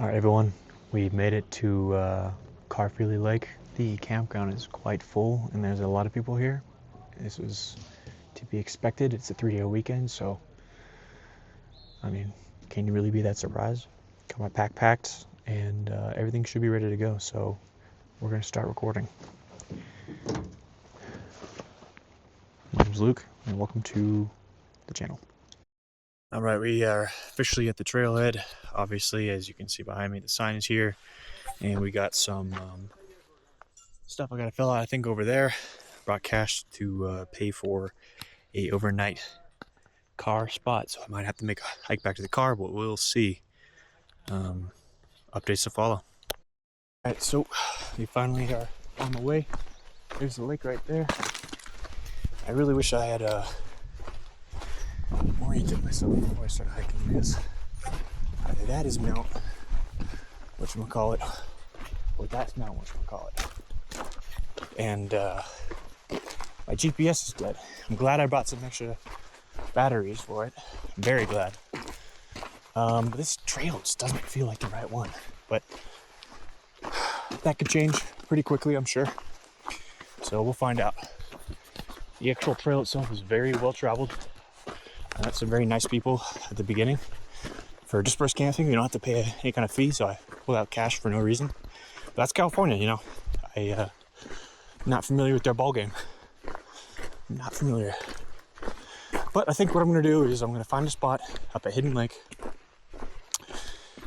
All right, everyone, we made it to Carfree Lake. The campground is quite full and there's a lot of people here. This was to be expected. It's a 3-day weekend, so I mean, can you really be that surprised? Got my pack packed and everything should be ready to go, so we're gonna start recording. My name's Luke and welcome to the channel. All right, we are officially at the trailhead. Obviously, as you can see behind me, the sign is here. And we got some stuff I gotta fill out, I think, over there. Brought cash to pay for a overnight car spot, so I might have to make a hike back to the car, but we'll see. Updates to follow. All right, so we finally are on the way. There's the lake right there. I really wish I had oriented myself before I started hiking, because that is Mount whatchamacallit, or that's Mount whatchamacallit. And my GPS is dead. I'm glad I brought some extra batteries for it. I'm very glad. But this trail just doesn't feel like the right one. But that could change pretty quickly, I'm sure. So we'll find out. The actual trail itself is very well traveled. I met some very nice people at the beginning. For dispersed camping, you don't have to pay any kind of fee, so I pulled out cash for no reason. But that's California, you know. I'm not familiar with their ball game. I'm not familiar. But I think what I'm going to do is I'm going to find a spot up at Hidden Lake,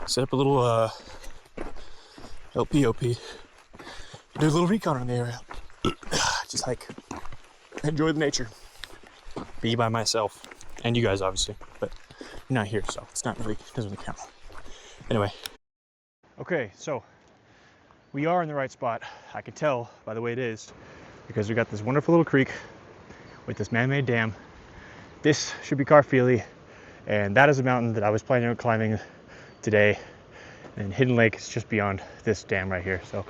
set up a little LPOP, do a little recon on the area, just hike, enjoy the nature, be by myself, and you guys obviously, but you're not here, so it's not really, doesn't really count. Anyway. Okay, so we are in the right spot. I can tell by the way it is, because we got this wonderful little creek with this man-made dam. This should be Carfree, and that is a mountain that I was planning on climbing today. And Hidden Lake is just beyond this dam right here. So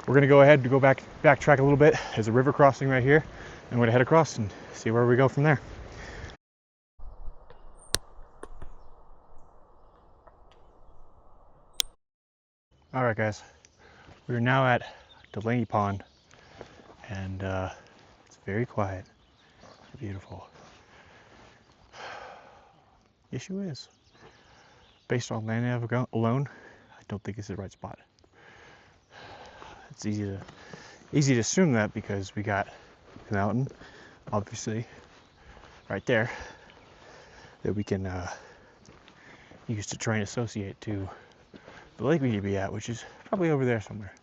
we're gonna go ahead to go backtrack a little bit. There's a river crossing right here, and we're gonna head across and see where we go from there. All right, guys, we're now at Delaney Pond, and it's very quiet, beautiful. Issue is, based on land nav alone, I don't think it's the right spot. It's easy to assume that because we got the mountain, obviously, right there, that we can use to try and associate to the lake we need to be at, which is probably over there somewhere.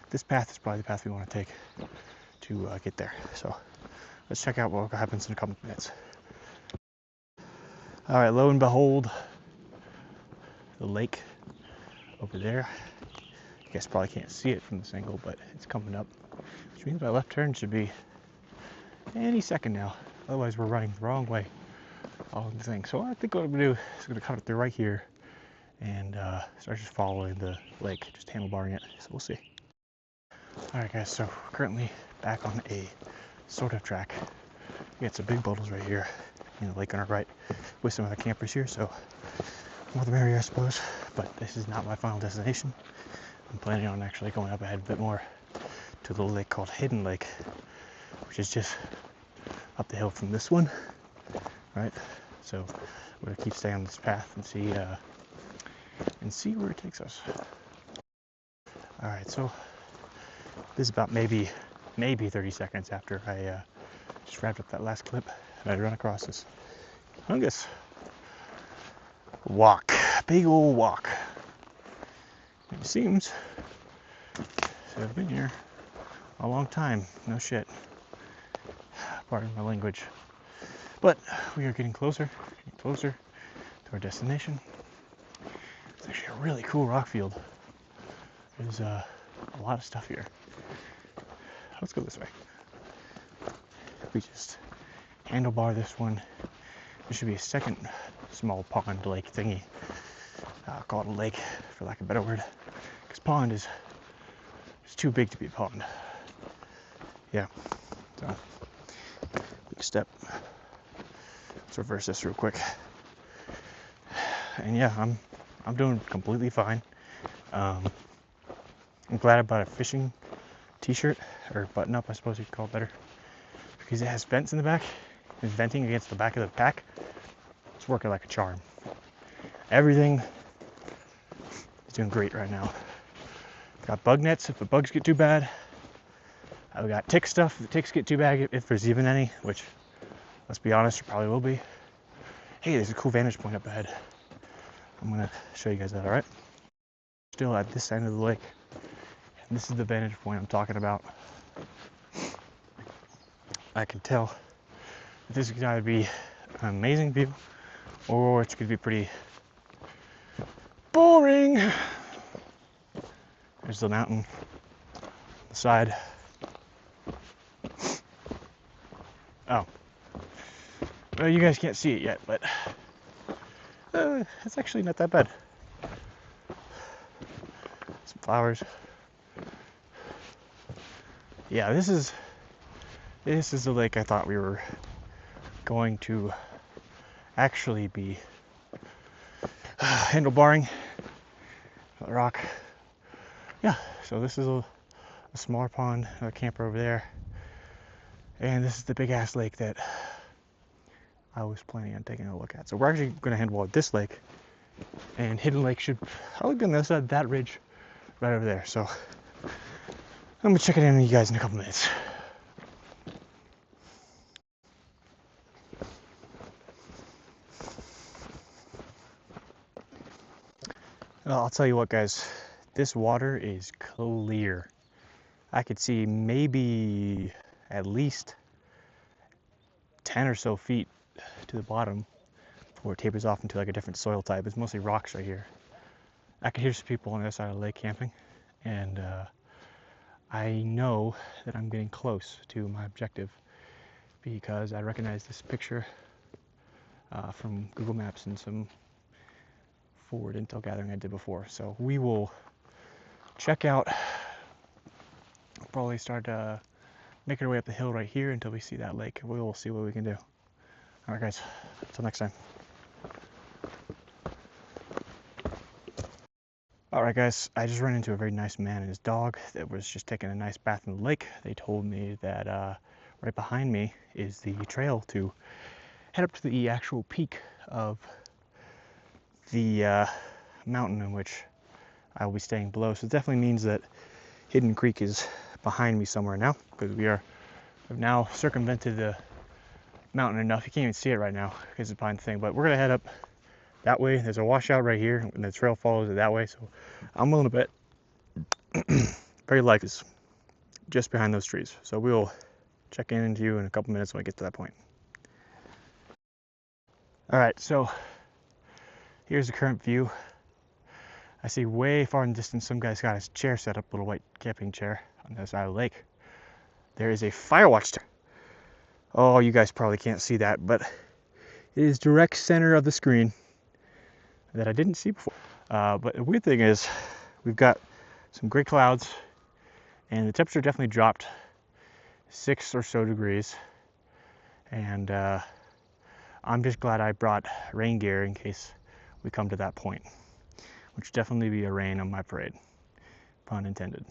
This path is probably the path we want to take to get there. So let's check out what happens in a couple minutes. All right, lo and behold, the lake over there. You guys probably can't see it from this angle, but it's coming up, which means my left turn should be any second now. Otherwise, we're running the wrong way all the thing. So I think what I'm gonna do is I'm gonna cut it through right here and start just following the lake, just handlebarring it. So we'll see. All right, guys. So we're currently back on a sort of track. We got some big boulders right here in the lake on our right, with some other campers here. So more the merrier, I suppose. But this is not my final destination. I'm planning on actually going up ahead a bit more to a little lake called Hidden Lake, which is just up the hill from this one, right? So we're gonna keep staying on this path and see where it takes us. All right, so this is about maybe 30 seconds after I just wrapped up that last clip, and I run across this humongous walk, big old walk. It seems to have been here a long time. No shit. Pardon my language. But we are getting closer to our destination. It's actually a really cool rock field. There's a lot of stuff here. Let's go this way. We just handlebar this one. There should be a second small pond lake thingy. I'll call it a lake for lack of a better word. Because pond is too big to be a pond. Yeah. So big step. Let's reverse this real quick. And yeah, I'm doing completely fine. I'm glad I bought a fishing t-shirt, or button up I suppose you'd call it better, because it has vents in the back. It's venting against the back of the pack. It's working like a charm. Everything is doing great right now. Got bug nets if the bugs get too bad. I've got tick stuff if the ticks get too bad, if there's even any, which, let's be honest, there probably will be. Hey, there's a cool vantage point up ahead. I'm gonna show you guys that, all right? Still at this end of the lake. And this is the vantage point I'm talking about. I can tell that this is gonna be an amazing view, or it's gonna be pretty boring. There's the mountain on the side. Oh, well, you guys can't see it yet, but it's actually not that bad. Some flowers. Yeah, this is the lake I thought we were going to actually be handlebarring the rock. Yeah, so this is a smaller pond, a camper over there, and this is the big ass lake that I was planning on taking a look at. So we're actually going to handle this lake, and Hidden Lake should probably be on the other side of that ridge right over there. So I'm going to check it in with you guys in a couple minutes. Well, I'll tell you what, guys, this water is clear. I could see maybe at least 10 or so feet to the bottom before it tapers off into like a different soil type. It's mostly rocks right here. I can hear some people on the other side of the lake camping, and I know that I'm getting close to my objective because I recognize this picture from Google Maps and some forward intel gathering I did before. So we will check out, probably start making our way up the hill right here until we see that lake. We will see what we can do. All right, guys, until next time. All right, guys, I just ran into a very nice man and his dog that was just taking a nice bath in the lake. They told me that right behind me is the trail to head up to the actual peak of the mountain in which I will be staying below. So it definitely means that Hidden Creek is behind me somewhere now, because we've now circumvented the mountain enough. You can't even see it right now because it's behind the thing, but we're gonna head up that way. There's a washout right here and the trail follows it that way. So I'm willing to bet very likely it's just behind those trees. So we'll check in into you in a couple minutes when we get to that point. All right, so here's the current view. I see way far in the distance some guy's got his chair set up, little white camping chair on the other side of the lake. There is a Firewatch tower. Oh, you guys probably can't see that, but it is direct center of the screen that I didn't see before. But the weird thing is we've got some gray clouds and the temperature definitely dropped 6 or so degrees. And I'm just glad I brought rain gear in case we come to that point, which definitely be a rain on my parade, pun intended.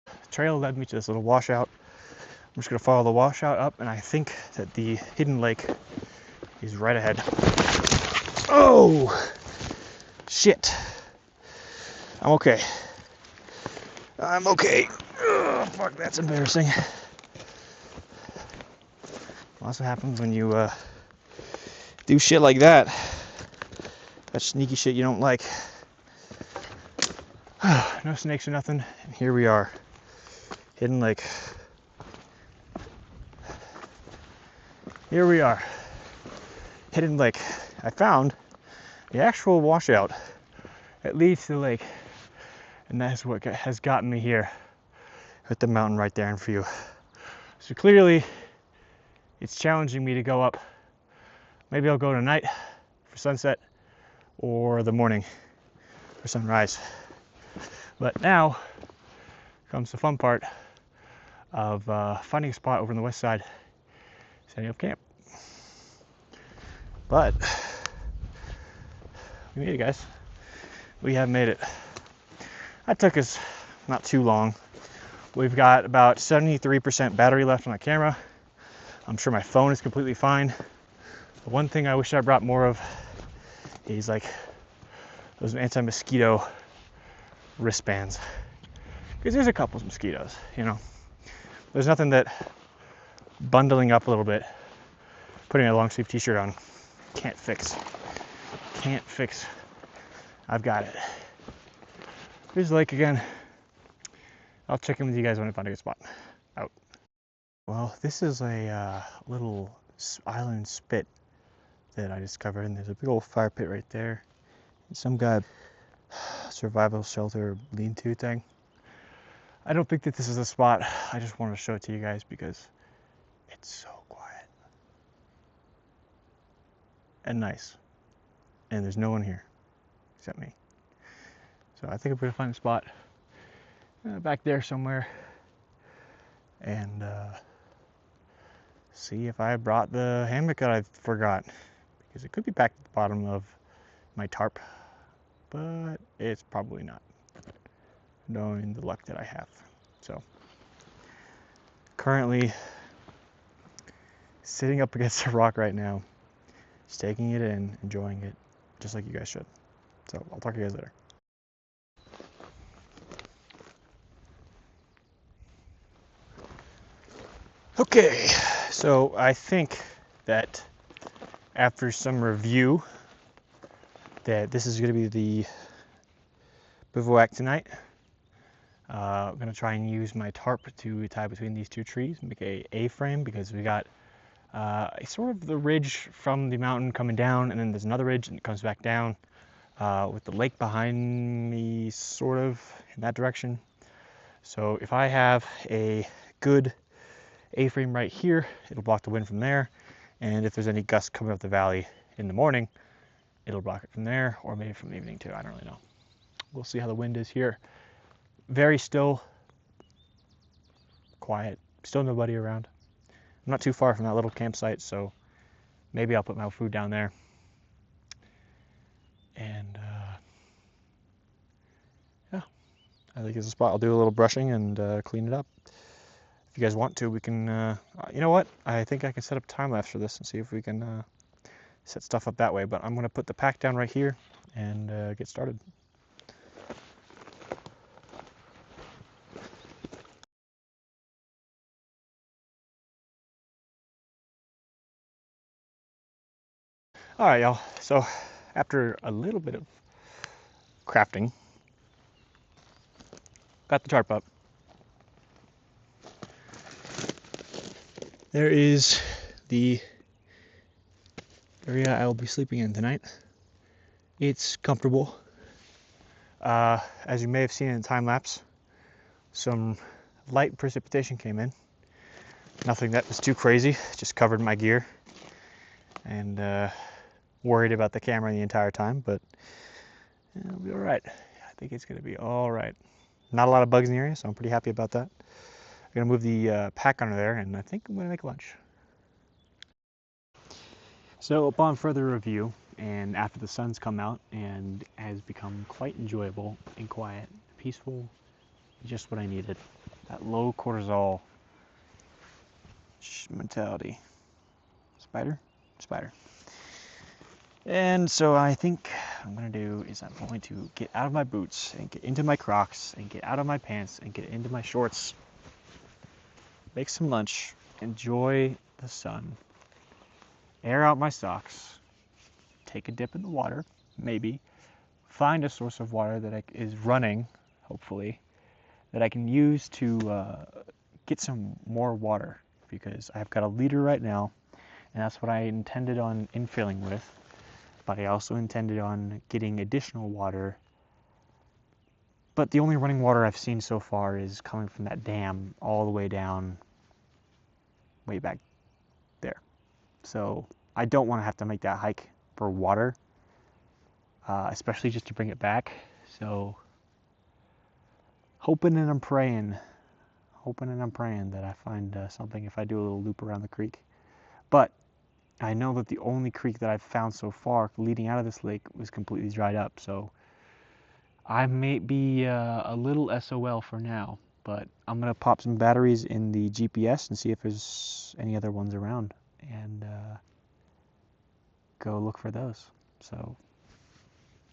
The trail led me to this little washout. I'm just gonna follow the washout up, and I think that the Hidden Lake is right ahead. Oh, shit. I'm okay. I'm okay. Oh, fuck, that's embarrassing. That's what happens when you do shit like that. That's sneaky shit you don't like. No snakes or nothing, and here we are. Hidden Lake. Here we are. Hidden Lake. I found the actual washout that leads to the lake, and that's what has gotten me here with the mountain right there in view. So clearly it's challenging me to go up. Maybe I'll go tonight for sunset or the morning for sunrise. But now comes the fun part of finding a spot over on the west side, setting up camp. But we made it, guys. We have made it. That took us not too long. We've got about 73% battery left on the camera. I'm sure my phone is completely fine. The one thing I wish I brought more of is like those anti-mosquito wristbands. Because there's a couple of mosquitoes, you know. There's nothing that bundling up a little bit, putting a long sleeve t-shirt on, can't fix. Can't fix. I've got it. Here's the lake again. I'll check in with you guys when I find a good spot. Out. Well, this is a little island spit that I discovered, and there's a big old fire pit right there. And some guy survival shelter lean-to thing. I don't think that this is the spot. I just wanted to show it to you guys because it's so quiet and nice, and there's no one here except me. So I think I'm gonna find a spot back there somewhere and see if I brought the hammock that I forgot, because it could be back at the bottom of my tarp, but it's probably not, knowing the luck that I have. So currently sitting up against a rock right now, just taking it in, enjoying it, just like you guys should. So I'll talk to you guys later. Okay, so I think that after some review that this is going to be the bivouac tonight. I'm going to try and use my tarp to tie between these two trees, make a A-frame, because we got sort of the ridge from the mountain coming down, and then there's another ridge and it comes back down with the lake behind me sort of in that direction. So if I have a good A-frame right here, it'll block the wind from there, and if there's any gusts coming up the valley in the morning, it'll block it from there, or maybe from the evening too. I don't really know. We'll see how the wind is here. Very still, quiet, still nobody around. I'm not too far from that little campsite, so maybe I'll put my food down there. And yeah, I think it's a spot. I'll do a little brushing and clean it up. If you guys want to, we can, you know what? I think I can set up time lapse for this and see if we can set stuff up that way. But I'm going to put the pack down right here and get started. All right, y'all. So after a little bit of crafting, got the tarp up. There is the area I will be sleeping in tonight. It's comfortable. As you may have seen in the time lapse, some light precipitation came in. Nothing that was too crazy, just covered my gear, and worried about the camera the entire time, but it'll be all right. I think it's gonna be all right. Not a lot of bugs in the area, so I'm pretty happy about that. I'm gonna move the pack under there, and I think I'm gonna make lunch. So upon further review, and after the sun's come out and has become quite enjoyable and quiet, peaceful, just what I needed. That low cortisol mentality. Spider? Spider. And so I think what I'm going to do is I'm going to get out of my boots and get into my Crocs and get out of my pants and get into my shorts, make some lunch, enjoy the sun, air out my socks, take a dip in the water, maybe, find a source of water that is running, hopefully, that I can use to get some more water, because I've got a liter right now, and that's what I intended on infilling with. But I also intended on getting additional water. But the only running water I've seen so far is coming from that dam all the way down, way back there. So I don't want to have to make that hike for water, especially just to bring it back. So hoping and I'm praying that I find something if I do a little loop around the creek. But I know that the only creek that I've found so far leading out of this lake was completely dried up, so I may be a little SOL for now, but I'm gonna pop some batteries in the GPS and see if there's any other ones around, and go look for those. So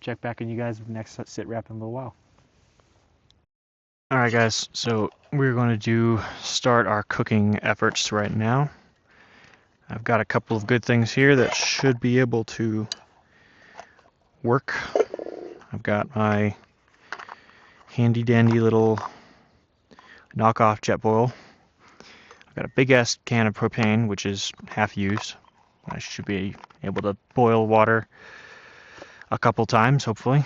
check back on you guys next sit rep in a little while. Alright guys, so we're going to start our cooking efforts right now. I've got a couple of good things here that should be able to work. I've got my handy dandy little knockoff Jetboil. I've got a big ass can of propane, which is half used. I should be able to boil water a couple times, hopefully.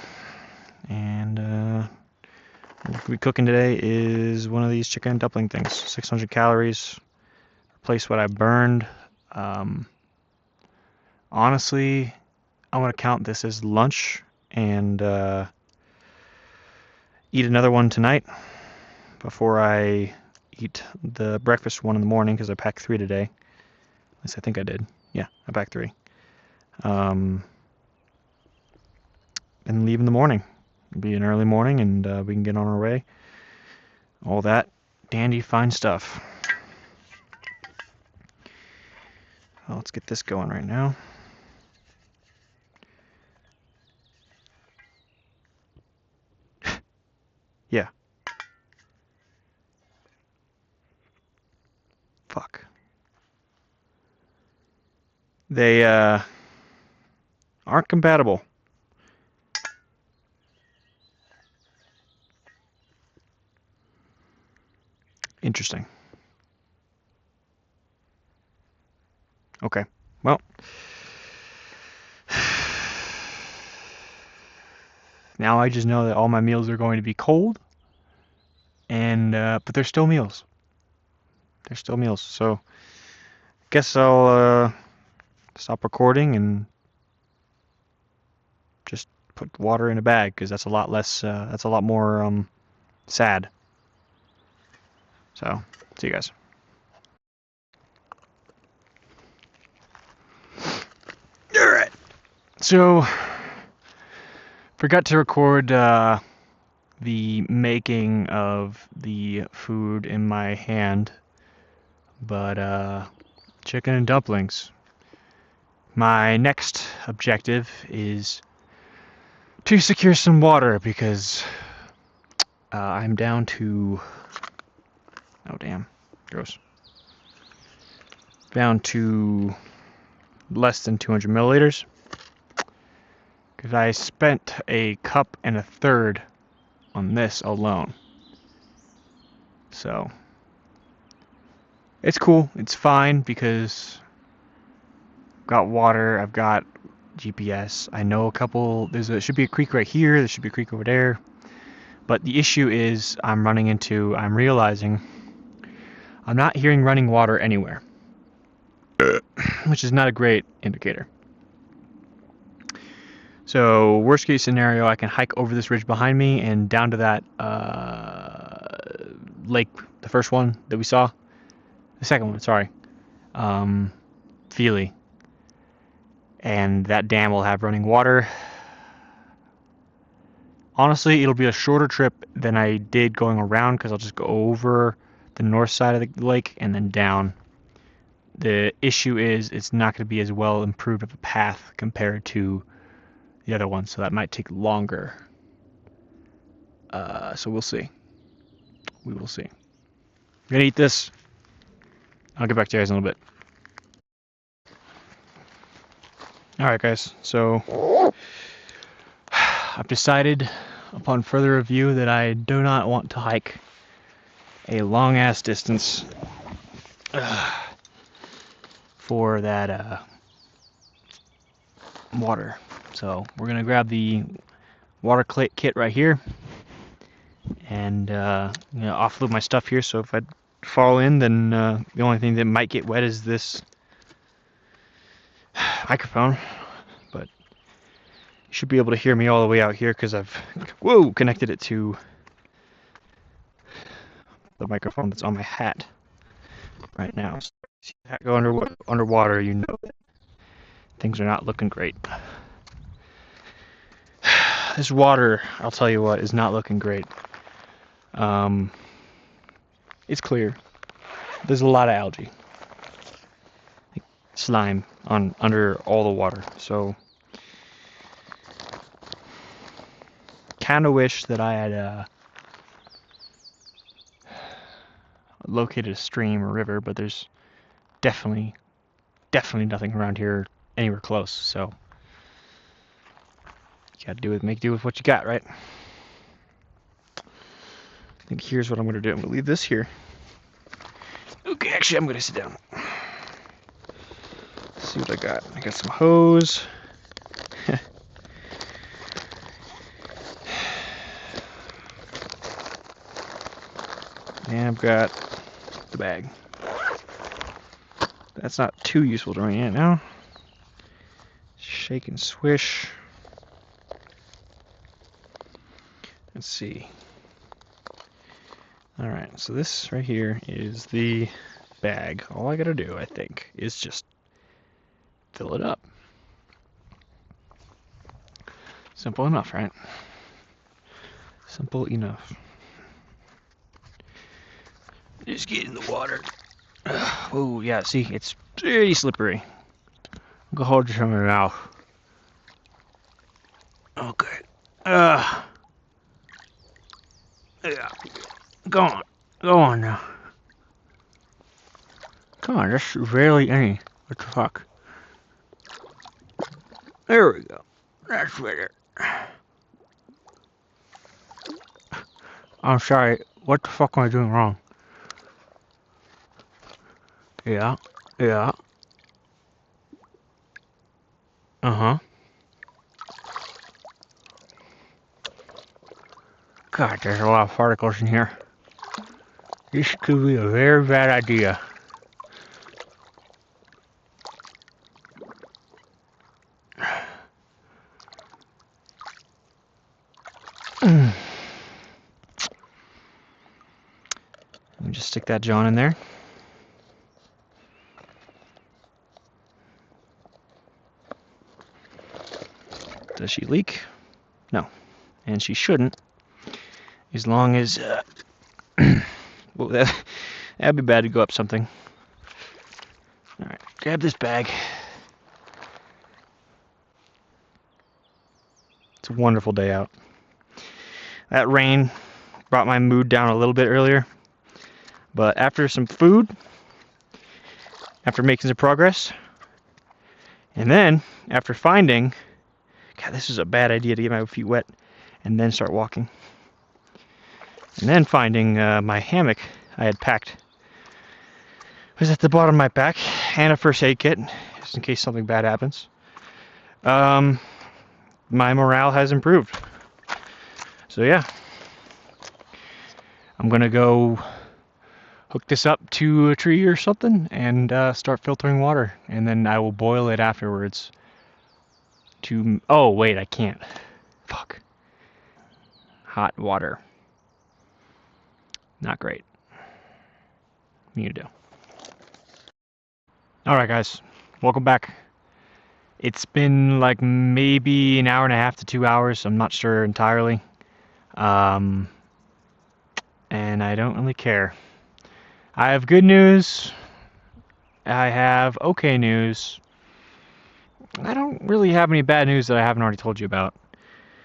And what we'll be cooking today is one of these chicken dumpling things. 600 calories. Replace what I burned. Honestly, I want to count this as lunch and eat another one tonight before I eat the breakfast one in the morning, because I packed 3 today. At least I think I did. Yeah, I packed 3. And leave in the morning. It'll be an early morning, and we can get on our way. All that dandy fine stuff. Well, let's get this going right now. Yeah. Fuck. They aren't compatible. Interesting. Okay. Well. Now I just know that all my meals are going to be cold. And but they're still meals. They're still meals. So guess I'll stop recording and just put water in a bag, because that's a lot less. That's a lot more sad. So see you guys. All right. So forgot to record the making of the food in my hand, but chicken and dumplings. My next objective is to secure some water, because I'm down to, oh damn, gross, down to less than 200 milliliters, because I spent a cup and a third on this alone. So it's cool, it's fine, because I've got water, I've got GPS, I know a couple, there should be a creek right here, there should be a creek over there, but the issue is I'm realizing I'm not hearing running water anywhere, which is not a great indicator. So worst case scenario, I can hike over this ridge behind me and down to that lake, the first one that we saw, the second one, sorry, Feely, and that dam will have running water. Honestly, it'll be a shorter trip than I did going around, because I'll just go over the north side of the lake and then down. The issue is it's not going to be as well improved of a path compared to the other one, so that might take longer. So we'll see. We will see. I'm gonna eat this. I'll get back to you guys in a little bit. Alright guys, so I've decided upon further review that I do not want to hike a long ass distance for that water. So we're gonna grab the water kit right here, and offload my stuff here, so if I fall in, then the only thing that might get wet is this microphone, but you should be able to hear me all the way out here, because I've connected it to the microphone that's on my hat right now. So if you see the hat go underwater, you know that things are not looking great. This water, I'll tell you what, is not looking great. It's clear. There's a lot of algae, like slime under all the water. So, kind of wish that I had located a stream or river, but there's definitely nothing around here anywhere close. So, you gotta make do with what you got, right? I think here's what I'm gonna do. I'm gonna leave this here. Okay, actually, I'm gonna sit down. Let's see what I got. I got some hose. And I've got the bag. That's not too useful to me yet now. Shake and swish. Let's see. Alright, so this right here is the bag. All I gotta do, I think, is just fill it up. Simple enough, right? Simple enough. Just get in the water. Oh, yeah, see, it's pretty slippery. Go hold your tongue in your mouth. Okay. Yeah. Go on now. Come on, there's barely any. What the fuck? There we go. That's better. I'm sorry. What the fuck am I doing wrong? Yeah. Uh-huh. God, there's a lot of particles in here. This could be a very bad idea. Let me just stick that John in there. Does she leak? No. And she shouldn't. As long as, well, that'd be bad to go up something. Alright, grab this bag. It's a wonderful day out. That rain brought my mood down a little bit earlier. But after some food, after making some progress, and then after finding, God, this is a bad idea to get my feet wet and then start walking. And then finding my hammock I had packed was at the bottom of my back, and a first aid kit, just in case something bad happens. My morale has improved. So yeah, I'm gonna go hook this up to a tree or something and start filtering water, and then I will boil it afterwards to, oh wait, I can't. Fuck. Hot water. Not great. Me to do. Alright guys, welcome back. It's been like maybe an hour and a half to 2 hours, I'm not sure entirely. And I don't really care. I have good news. I have okay news. I don't really have any bad news that I haven't already told you about.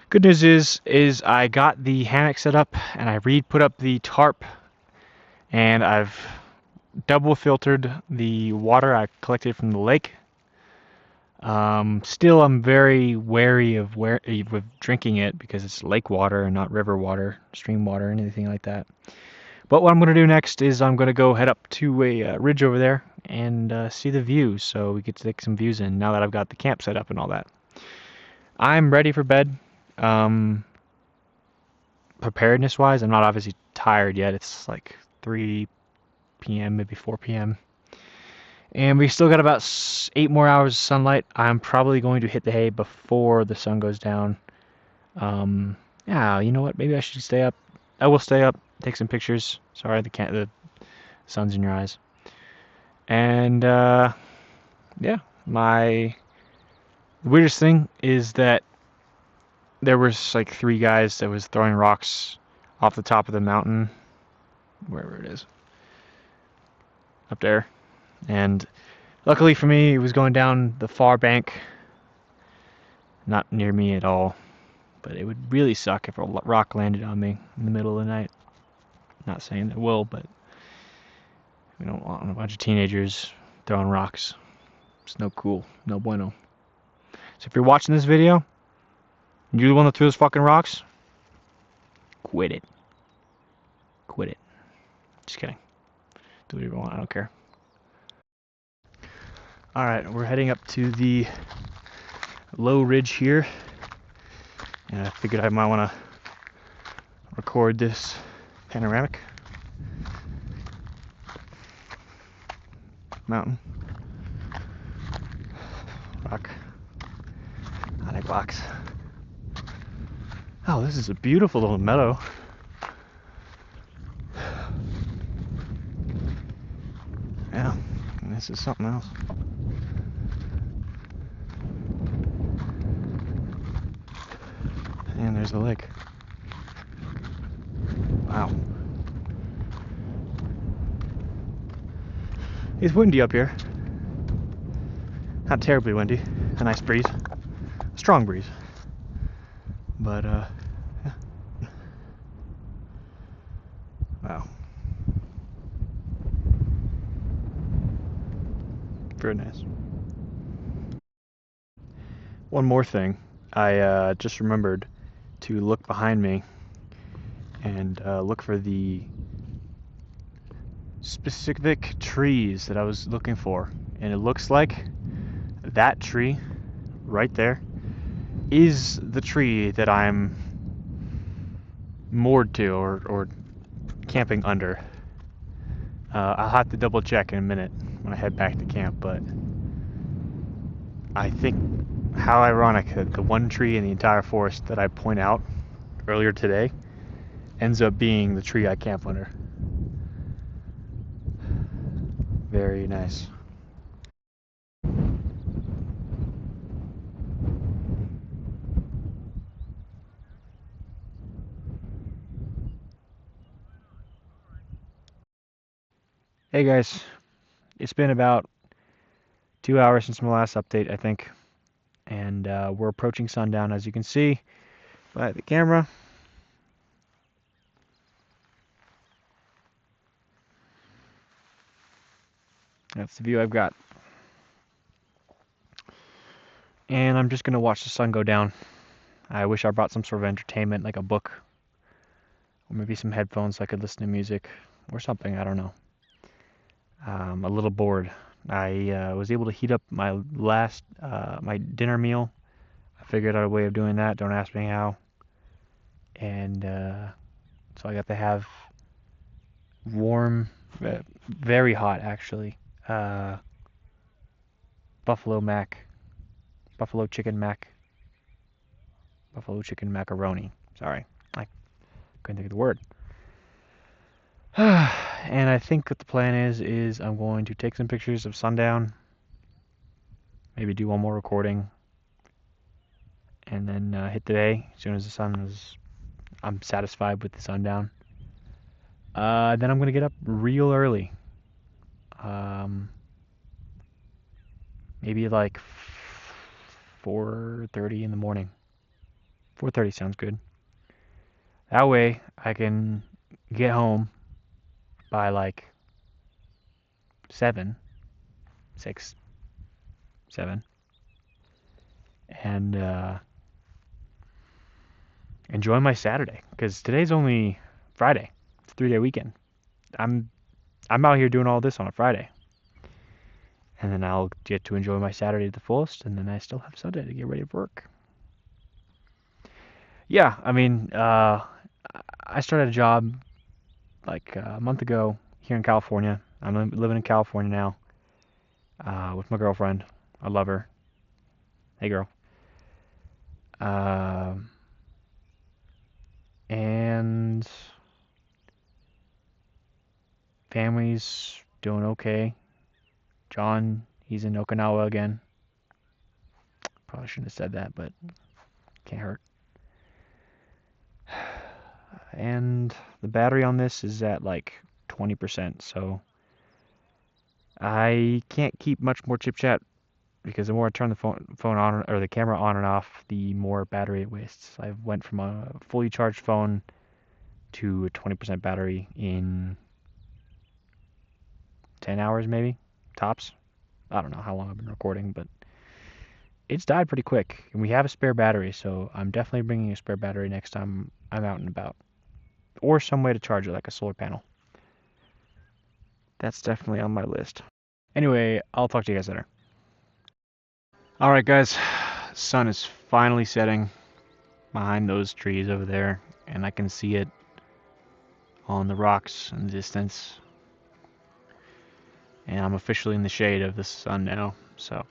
Good news is I got the hammock set up, and I put up the tarp, and I've double filtered the water I collected from the lake. Still, I'm very wary of drinking it because it's lake water and not river water, stream water, anything like that. But what I'm going to do next is I'm going to go head up to a ridge over there and see the views, so we get to take some views in now that I've got the camp set up and all that. I'm ready for bed. Preparedness-wise, I'm not obviously tired yet. It's like 3 p.m., maybe 4 p.m. And we still got about 8 more hours of sunlight. I'm probably going to hit the hay before the sun goes down. Yeah, you know what? Maybe I should stay up. I will stay up, take some pictures. Sorry, the sun's in your eyes. And yeah, the weirdest thing is that there was like 3 guys that was throwing rocks off the top of the mountain, wherever it is, up there. And luckily for me, it was going down the far bank, not near me at all. But it would really suck if a rock landed on me in the middle of the night. Not saying it will, but we don't want a bunch of teenagers throwing rocks. It's no cool, no bueno. So if you're watching this video, and you're the one that threw those fucking rocks, quit it. Quit it. Just kidding. Do whatever you want, I don't care. Alright, we're heading up to the low ridge here. And I figured I might want to record this panoramic mountain. Rock. Onyx blocks. Oh, this is a beautiful little meadow. Yeah, and this is something else. And there's the lake. Wow. It's windy up here. Not terribly windy. A nice breeze. A strong breeze. But, yeah. Wow. Very nice. One more thing. I just remembered to look behind me and look for the specific trees that I was looking for. And it looks like that tree right there is the tree that I'm moored to or camping under. I'll have to double check in a minute when I head back to camp, but I think how ironic that the one tree in the entire forest that I point out earlier today ends up being the tree I camp under. Very nice. Hey guys, it's been about 2 hours since my last update, I think, and we're approaching sundown, as you can see by the camera. That's the view I've got. And I'm just gonna watch the sun go down. I wish I brought some sort of entertainment, like a book, or maybe some headphones so I could listen to music, or something, I don't know. I'm a little bored. I was able to heat up my my dinner meal. I figured out a way of doing that, don't ask me how. And so I got to have warm, very hot actually, buffalo chicken macaroni. Sorry, I couldn't think of the word. And I think what the plan is I'm going to take some pictures of sundown, maybe do one more recording, and then hit the bay as soon as I'm satisfied with the sundown. Then I'm gonna get up real early. Maybe like 4:30 in the morning. 4:30 sounds good. That way I can get home by like 7, 6, 7, and enjoy my Saturday, because today's only Friday. It's a 3-day weekend. I'm out here doing all this on a Friday, and then I'll get to enjoy my Saturday to the fullest, and then I still have Sunday to get ready for work. Yeah, I mean, I started a job like a month ago here in California. I'm living in California now, with my girlfriend. I love her. Hey, girl. And family's doing okay. John, he's in Okinawa again. Probably shouldn't have said that, but can't hurt. and the battery on this is at like 20%, so I can't keep much more chip chat because the more I turn the phone on or the camera on and off, the more battery it wastes. I went from a fully charged phone to a 20% battery in 10 hours maybe, tops. I don't know how long I've been recording, but it's died pretty quick. And we have a spare battery, so I'm definitely bringing a spare battery next time I'm out and about. Or some way to charge it, like a solar panel. That's definitely on my list. Anyway, I'll talk to you guys later. Alright guys, sun is finally setting behind those trees over there, and I can see it on the rocks in the distance. And I'm officially in the shade of the sun now, so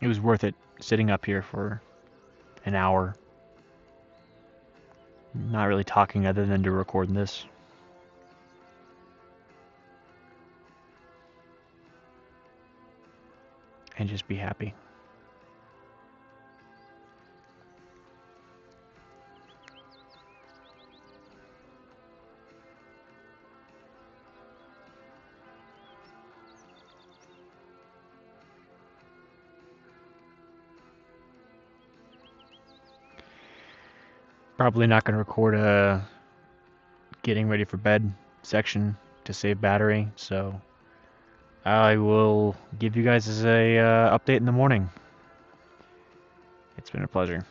it was worth it sitting up here for an hour, not really talking other than to record this. And just be happy. Probably not going to record a getting ready for bed section to save battery, so I will give you guys a update in the morning. It's been a pleasure.